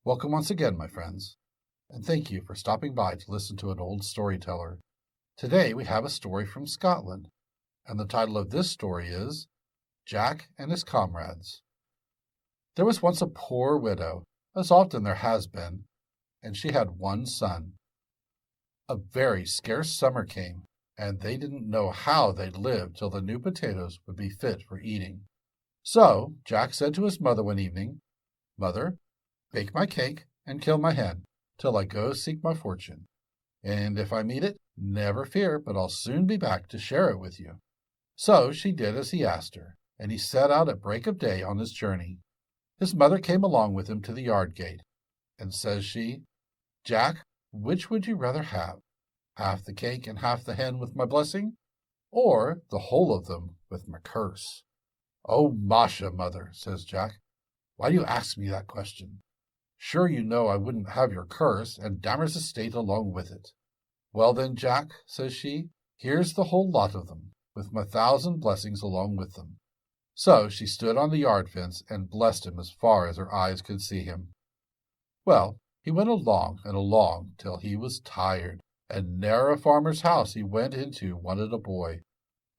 Welcome once again, my friends, and thank you for stopping by to listen to an old storyteller. Today we have a story from Scotland, and the title of this story is Jack and His Comrades. There was once a poor widow, as often there has been, and she had one son. A very scarce summer came, and they didn't know how they'd live till the new potatoes would be fit for eating. So Jack said to his mother one evening, "Mother, bake my cake and kill my hen, till I go seek my fortune. And if I meet it, never fear, but I'll soon be back to share it with you." So she did as he asked her, and he set out at break of day on his journey. His mother came along with him to the yard gate, and says she, "Jack, which would you rather have? Half the cake and half the hen with my blessing, or the whole of them with my curse?" "Oh, Masha, mother," says Jack, "why do you ask me that question? Sure you know I wouldn't have your curse and Damer's estate along with it." "Well then, Jack," says she, "here's the whole lot of them, with my 1,000 blessings along with them." So she stood on the yard fence and blessed him as far as her eyes could see him. Well, he went along and along till he was tired, and ne'er a farmer's house he went into wanted a boy.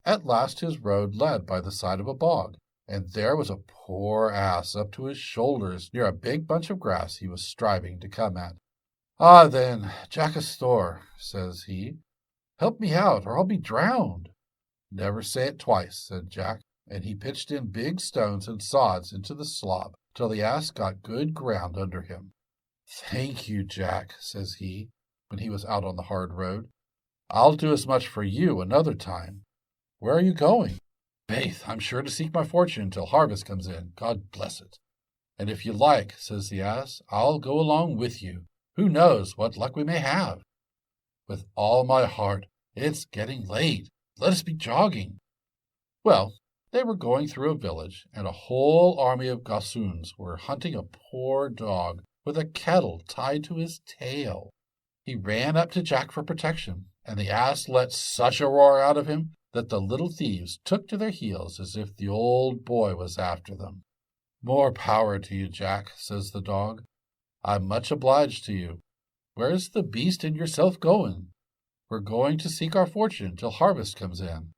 At last his road led by the side of a bog, and there was a poor ass up to his shoulders near a big bunch of grass he was striving to come at. "Ah, then, Jack Astor," says he, "help me out, or I'll be drowned." "Never say it twice," said Jack, and he pitched in big stones and sods into the slob till the ass got good ground under him. "Thank you, Jack," says he, when he was out on the hard road. "I'll do as much for you another time. Where are you going?" "Faith, I'm sure to seek my fortune till harvest comes in, God bless it." "And if you like," says the ass, "I'll go along with you. Who knows what luck we may have?" "With all my heart. It's getting late. Let us be jogging." Well, they were going through a village, and a whole army of gossoons were hunting a poor dog with a kettle tied to his tail. He ran up to Jack for protection, and the ass let such a roar out of him that the little thieves took to their heels as if the old boy was after them. "More power to you, Jack," says the dog. "I'm much obliged to you. Where's the beast and yourself going?" "We're going to seek our fortune till harvest comes in."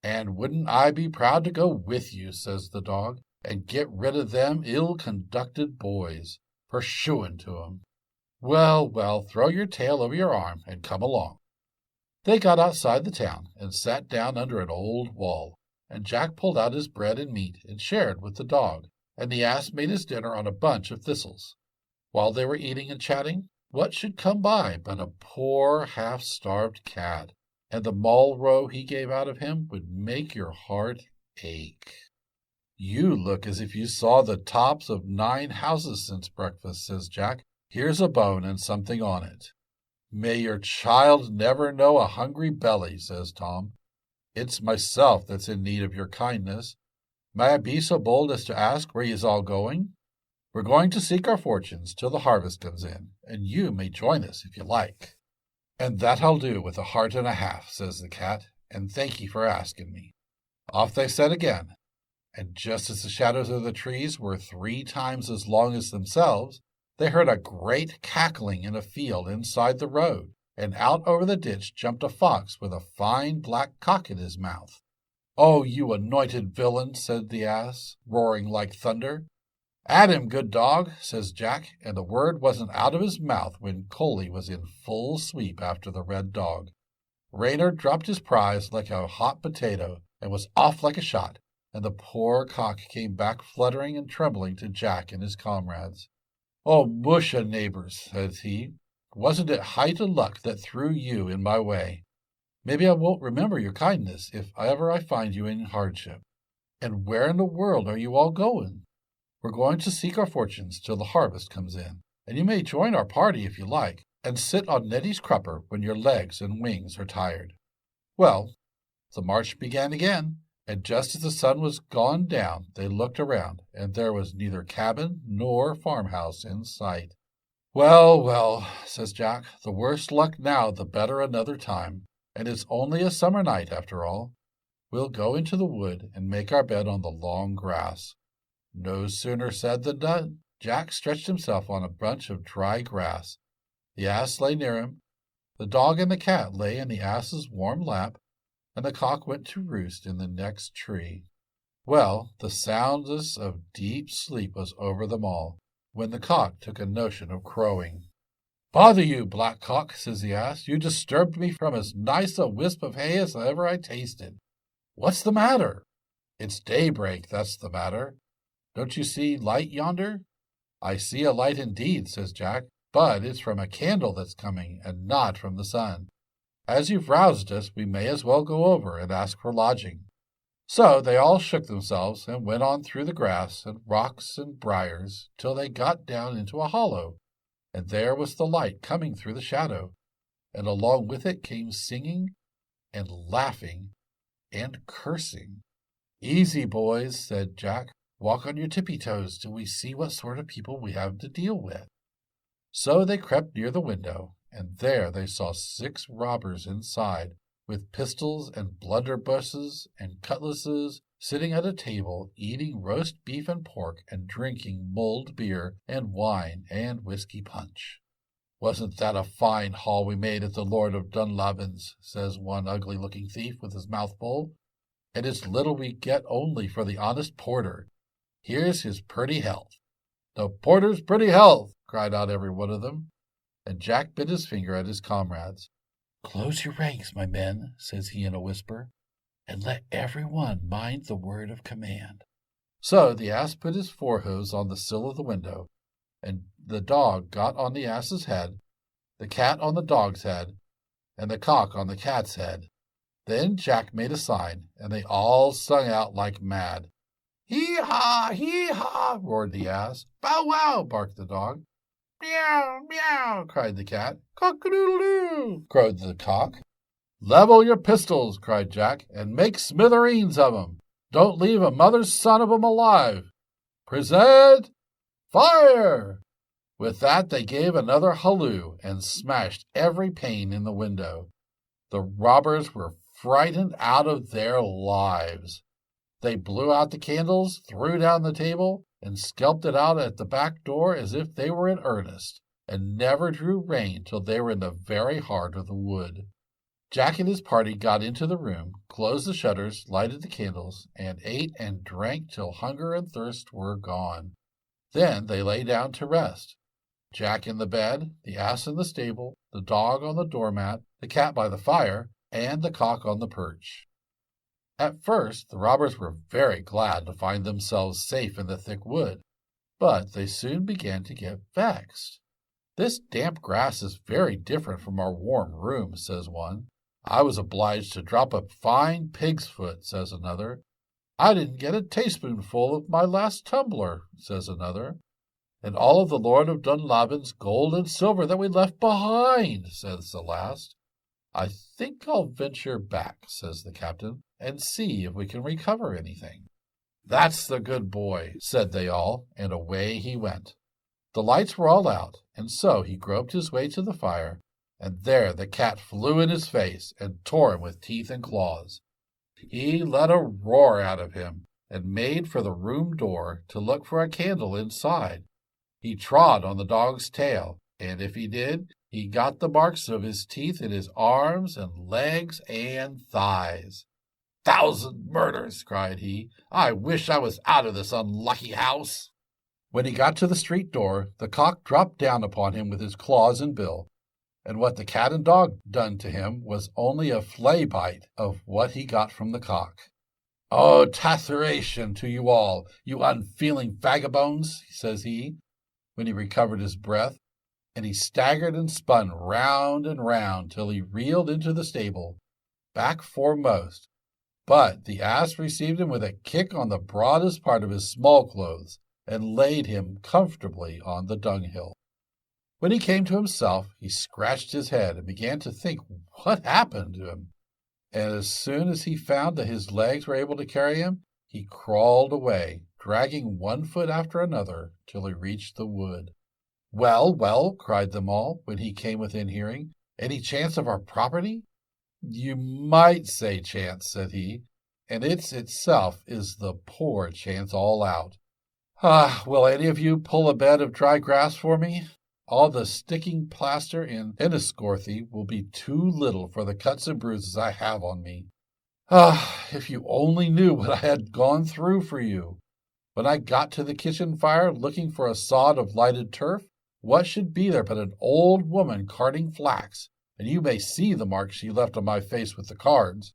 "And wouldn't I be proud to go with you," says the dog, "and get rid of them ill-conducted boys, pursuing to 'em. Well, well, throw your tail over your arm and come along." They got outside the town and sat down under an old wall, and Jack pulled out his bread and meat and shared with the dog, and the ass made his dinner on a bunch of thistles. While they were eating and chatting, what should come by but a poor half-starved cat, and the moll-row he gave out of him would make your heart ache. "You look as if you saw the tops of 9 houses since breakfast," says Jack. "Here's a bone and something on it." "May your child never know a hungry belly," says Tom. "It's myself that's in need of your kindness. May I be so bold as to ask where yez all going?" "We're going to seek our fortunes till the harvest comes in, and you may join us if you like." "And that I'll do with a heart and a half," says the cat, "and thank ye for asking me." Off they set again, and just as the shadows of the trees were 3 times as long as themselves, they heard a great cackling in a field inside the road, and out over the ditch jumped a fox with a fine black cock in his mouth. "Oh, you anointed villain," said the ass, roaring like thunder. "At him, good dog," says Jack, and the word wasn't out of his mouth when Coley was in full sweep after the red dog. Reynard dropped his prize like a hot potato and was off like a shot, and the poor cock came back fluttering and trembling to Jack and his comrades. "Oh, musha, neighbors," says he, "wasn't it height of luck that threw you in my way? Maybe I won't remember your kindness if ever I find you in hardship. And where in the world are you all going?" "We're going to seek our fortunes till the harvest comes in, and you may join our party if you like, and sit on Nettie's crupper when your legs and wings are tired." Well, the march began again, and just as the sun was gone down, they looked around, and there was neither cabin nor farmhouse in sight. "Well, well," says Jack, "the worse luck now the better another time, and it's only a summer night after all. We'll go into the wood and make our bed on the long grass." No sooner said than done. Jack stretched himself on a bunch of dry grass. The ass lay near him. The dog and the cat lay in the ass's warm lap, and the cock went to roost in the next tree. Well, the soundness of deep sleep was over them all, when the cock took a notion of crowing. "Bother you, black cock," says the ass, "you disturbed me from as nice a wisp of hay as ever I tasted. What's the matter?" "It's daybreak, that's the matter. Don't you see light yonder?" "I see a light indeed," says Jack, "but it's from a candle that's coming, and not from the sun. As you've roused us, we may as well go over and ask for lodging." So they all shook themselves and went on through the grass and rocks and briars till they got down into a hollow, and there was the light coming through the shadow, and along with it came singing and laughing and cursing. "Easy, boys," said Jack. "Walk on your tippy-toes till we see what sort of people we have to deal with." So they crept near the window, and there they saw 6 robbers inside, with pistols and blunderbusses and cutlasses, sitting at a table, eating roast beef and pork, and drinking mulled beer and wine and whiskey punch. "Wasn't that a fine haul we made at the Lord of Dunlavin's?" says one ugly-looking thief with his mouth full. "And it's little we get only for the honest porter. Here's his pretty health." "The porter's pretty health," cried out every one of them, and Jack bit his finger at his comrades. "Close your ranks, my men," says he in a whisper, "and let every one mind the word of command." So the ass put his forehoofs on the sill of the window, and the dog got on the ass's head, the cat on the dog's head, and the cock on the cat's head. Then Jack made a sign, and they all sung out like mad. "Hee-haw, hee-haw," roared the ass. "Bow-wow," barked the dog. "Meow, meow," cried the cat. "Cock-a-doodle-doo," crowed the cock. "Level your pistols," cried Jack, "and make smithereens of 'em. Don't leave a mother's son of 'em alive. Present fire!" With that they gave another halloo and smashed every pane in the window. The robbers were frightened out of their lives. They blew out the candles, threw down the table, and skelped it out at the back door as if they were in earnest, and never drew rein till they were in the very heart of the wood. Jack and his party got into the room, closed the shutters, lighted the candles, and ate and drank till hunger and thirst were gone. Then they lay down to rest. Jack in the bed, the ass in the stable, the dog on the doormat, the cat by the fire, and the cock on the perch. At first the robbers were very glad to find themselves safe in the thick wood, but they soon began to get vexed. "This damp grass is very different from our warm room," says one. "I was obliged to drop a fine pig's foot," says another. "I didn't get a teaspoonful of my last tumbler," says another. "And all of the Lord of Dunlavin's gold and silver that we left behind," says the last. "I think I'll venture back," says the captain, "and see if we can recover anything." "That's the good boy," said they all, and away he went. The lights were all out, and so he groped his way to the fire, and there the cat flew in his face and tore him with teeth and claws. He let a roar out of him, and made for the room door to look for a candle inside. He trod on the dog's tail, and if he did, he got the marks of his teeth in his arms and legs and thighs. "1,000 murders!" cried he. "I wish I was out of this unlucky house." When he got to the street door, the cock dropped down upon him with his claws and bill, and what the cat and dog done to him was only a flay bite of what he got from the cock. "Oh, tattheration to you all, you unfeeling vagabonds," says he, when he recovered his breath, and he staggered and spun round and round till he reeled into the stable, back foremost. But the ass received him with a kick on the broadest part of his small clothes, and laid him comfortably on the dunghill. When he came to himself, he scratched his head and began to think what happened to him. And as soon as he found that his legs were able to carry him, he crawled away, dragging one foot after another, till he reached the wood. "Well, well," cried them all, when he came within hearing, "any chance of our property?" "You might say chance," said he, "and it itself is the poor chance all out. Will any of you pull a bed of dry grass for me? All the sticking plaster in Enniscorthy will be too little for the cuts and bruises I have on me. If you only knew what I had gone through for you. When I got to the kitchen fire looking for a sod of lighted turf, what should be there but an old woman carding flax, and you may see the marks she left on my face with the cards.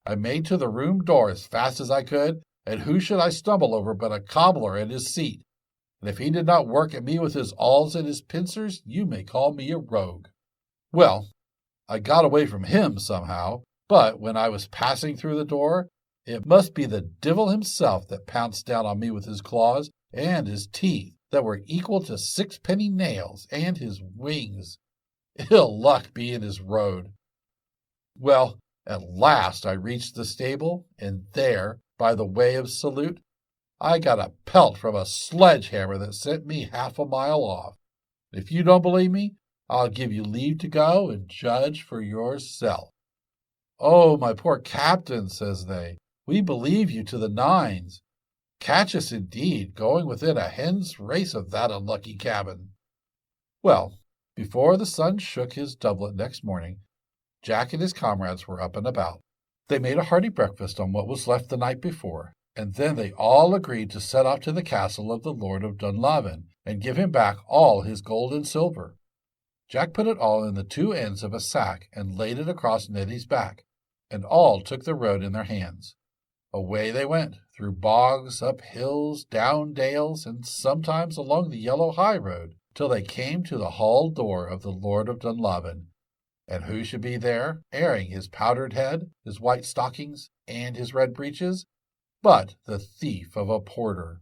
I made to the room door as fast as I could, and who should I stumble over but a cobbler at his seat? And if he did not work at me with his awls and his pincers, you may call me a rogue. Well, I got away from him somehow, but when I was passing through the door, it must be the divil himself that pounced down on me with his claws and his teeth that were equal to sixpenny nails, and his wings. Ill luck be in his road. Well, at last I reached the stable, and there, by the way of salute, I got a pelt from a sledgehammer that sent me half a mile off. If you don't believe me, I'll give you leave to go and judge for yourself. Oh, my poor captain, says they, we believe you to the nines. Catch us indeed, going within a hen's race of that unlucky cabin. Well, before the sun shook his doublet next morning, Jack and his comrades were up and about. They made a hearty breakfast on what was left the night before, and then they all agreed to set off to the castle of the Lord of Dunlavin and give him back all his gold and silver. Jack put it all in the two ends of a sack and laid it across Neddy's back, and all took the road in their hands. Away they went, through bogs, up hills, down dales, and sometimes along the yellow high road, till they came to the hall door of the Lord of Dunlavin. And who should be there, airing his powdered head, his white stockings, and his red breeches, but the thief of a porter.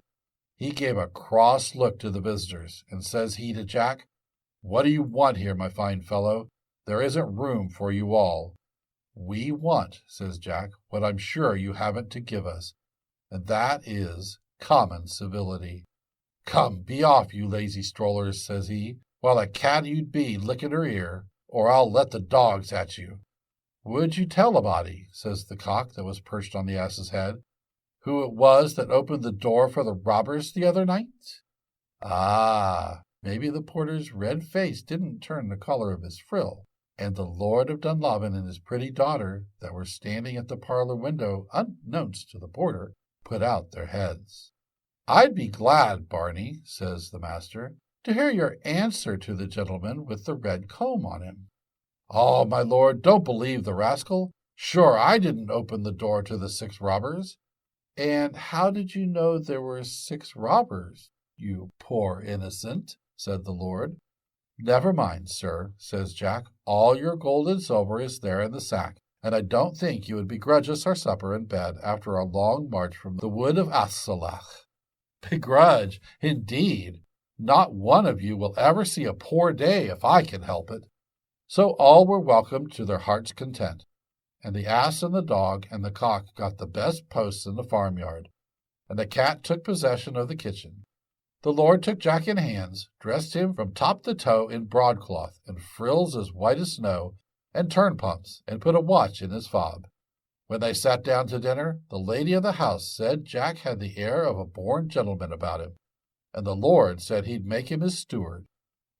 He gave a cross look to the visitors, and says he to Jack, "What do you want here, my fine fellow? There isn't room for you all." "We want," says Jack, "what I'm sure you haven't to give us, and that is common civility." "Come, be off, you lazy strollers," says he, "while a cat you'd be licking her ear, or I'll let the dogs at you." "Would you tell a body," says the cock that was perched on the ass's head, "who it was that opened the door for the robbers the other night?" Maybe the porter's red face didn't turn the color of his frill, and the Lord of Dunlavin and his pretty daughter that were standing at the parlor window, unbeknownst to the porter, put out their heads. "I'd be glad, Barney," says the master, "to hear your answer to the gentleman with the red comb on him." "Oh, my lord, don't believe the rascal. Sure, I didn't open the door to the 6 robbers." "And how did you know there were 6 robbers, you poor innocent?" said the lord. "Never mind, sir," says Jack. "All your gold and silver is there in the sack, and I don't think you would begrudge us our supper and bed after our long march from the wood of Asalach." "Begrudge, indeed! Not one of you will ever see a poor day if I can help it." So all were welcomed to their heart's content, and the ass and the dog and the cock got the best posts in the farmyard, and the cat took possession of the kitchen. The Lord took Jack in hands, dressed him from top to toe in broadcloth and frills as white as snow, and turnpumps, and put a watch in his fob. When they sat down to dinner, the lady of the house said Jack had the air of a born gentleman about him, and the Lord said he'd make him his steward.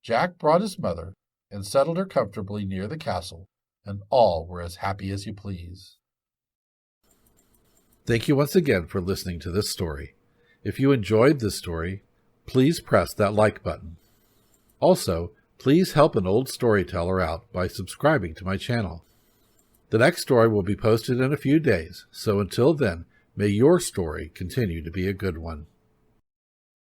Jack brought his mother, and settled her comfortably near the castle, and all were as happy as you please. Thank you once again for listening to this story. If you enjoyed this story, please press that like button. Also, please help an old storyteller out by subscribing to my channel. The next story will be posted in a few days, so until then, may your story continue to be a good one.